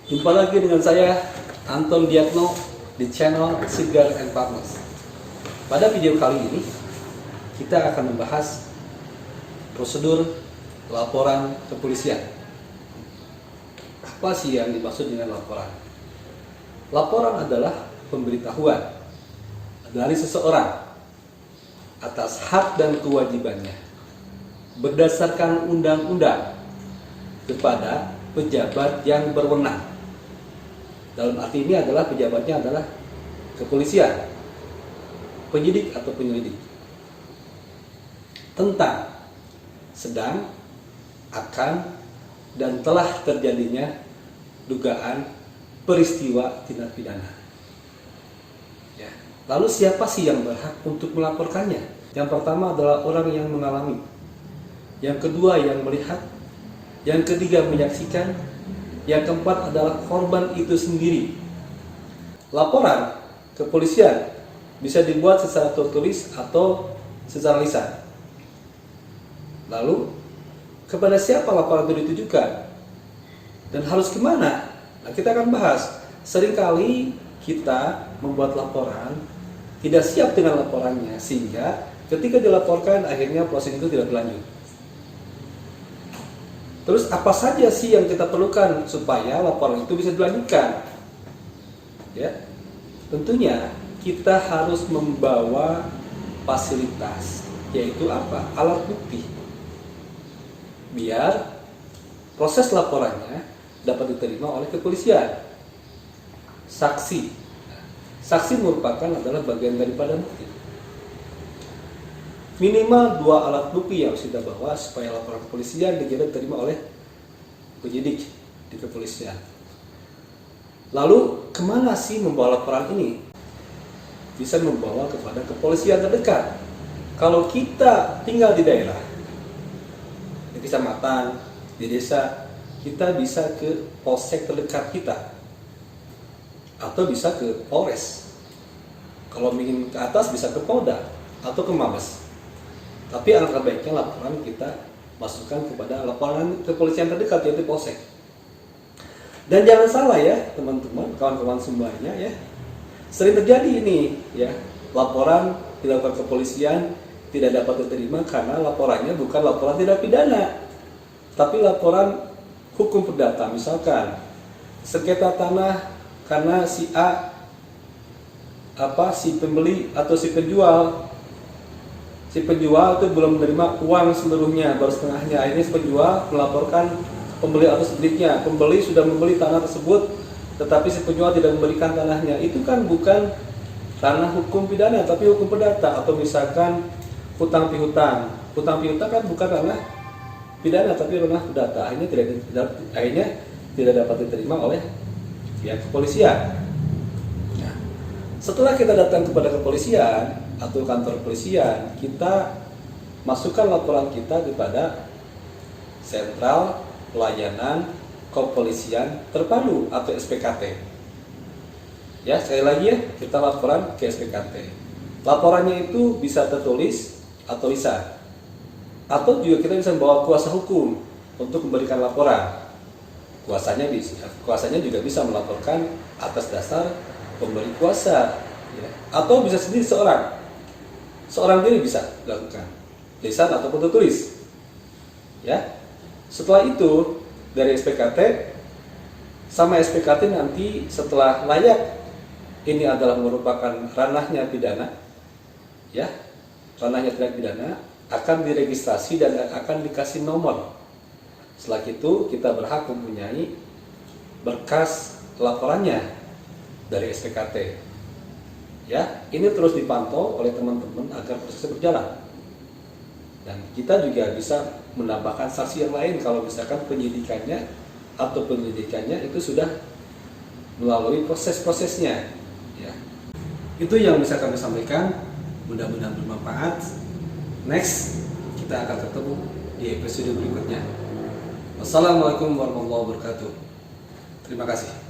Jumpa lagi dengan saya, Anton Diatno, di channel Sigar and Partners. Pada video kali ini, kita akan membahas prosedur laporan kepolisian. Apa sih yang dimaksud dengan laporan? Laporan adalah pemberitahuan dari seseorang atas hak dan kewajibannya berdasarkan undang-undang kepada pejabat yang berwenang. Dalam arti ini adalah pejabatnya adalah kepolisian, penyidik atau penyelidik, tentang sedang, akan, dan telah terjadinya dugaan peristiwa tindak pidana. Ya. Lalu siapa sih yang berhak untuk melaporkannya? Yang pertama adalah orang yang mengalami, yang kedua yang melihat, yang ketiga menyaksikan, yang keempat adalah korban itu sendiri. Laporan kepolisian bisa dibuat secara tertulis atau secara lisan. Lalu kepada siapa laporan itu ditujukan dan harus kemana? Nah, kita akan bahas. Seringkali kita membuat laporan tidak siap dengan laporannya, sehingga ketika dilaporkan akhirnya proses itu tidak berlanjut. Terus apa saja sih yang kita perlukan supaya laporan itu bisa dilanjutkan? Ya, tentunya kita harus membawa fasilitas, yaitu apa? Alat bukti. Biar proses laporannya dapat diterima oleh kepolisian. Saksi. Saksi merupakan adalah bagian daripada bukti. Minimal 2 alat bukti yang harus kita bawa supaya laporan kepolisian diterima oleh penyidik di kepolisian. Lalu kemana sih membawa laporan ini? Bisa membawa kepada kepolisian terdekat. Kalau kita tinggal di daerah, di kecamatan, di desa, kita bisa ke polsek terdekat kita, atau bisa ke Polres. Kalau ingin ke atas bisa ke Polda atau ke Mabes. Tapi alangkah baiknya laporan kita masukkan kepada laporan kepolisian terdekat, yaitu polsek. Dan jangan salah ya teman-teman, kawan-kawan semuanya ya, sering terjadi ini ya, laporan dilakukan kepolisian tidak dapat diterima karena laporannya bukan laporan tindak pidana, tapi laporan hukum perdata. Misalkan sengketa tanah karena si A, si pembeli atau si penjual itu belum menerima uang seluruhnya, baru setengahnya. Akhirnya si penjual melaporkan pembeli atau sebaliknya, pembeli sudah membeli tanah tersebut tetapi si penjual tidak memberikan tanahnya. Itu kan bukan ranah hukum pidana tapi hukum perdata. Atau misalkan hutang piutang kan bukan ranah pidana tapi ranah perdata. Akhirnya tidak dapat diterima oleh pihak kepolisian. Nah, setelah kita datang kepada kepolisian atau kantor kepolisian, kita masukkan laporan kita kepada Sentral Pelayanan Kepolisian Terpadu atau SPKT. Ya, sekali lagi ya, kita laporan ke SPKT. Laporannya itu bisa tertulis atau lisan. Atau juga kita bisa membawa kuasa hukum untuk memberikan laporan. Kuasanya juga bisa melaporkan atas dasar pemberi kuasa, ya. Atau bisa sendiri seorang diri bisa dilakukan lisan ataupun tertulis. Ya. Setelah itu dari SPKT sama SPKT nanti setelah layak ini adalah merupakan ranahnya pidana, ya, ranahnya tindak pidana, akan diregistrasi dan akan dikasih nomor. Setelah itu kita berhak mempunyai berkas laporannya dari SPKT. Ya, ini terus dipantau oleh teman-teman agar prosesnya berjalan. Dan kita juga bisa menambahkan saksi yang lain kalau misalkan penyidikannya atau penyelidikannya itu sudah melalui proses-prosesnya. Ya. Itu yang bisa kami sampaikan. Mudah-mudahan bermanfaat. Next, kita akan ketemu di episode berikutnya. Wassalamualaikum warahmatullahi wabarakatuh. Terima kasih.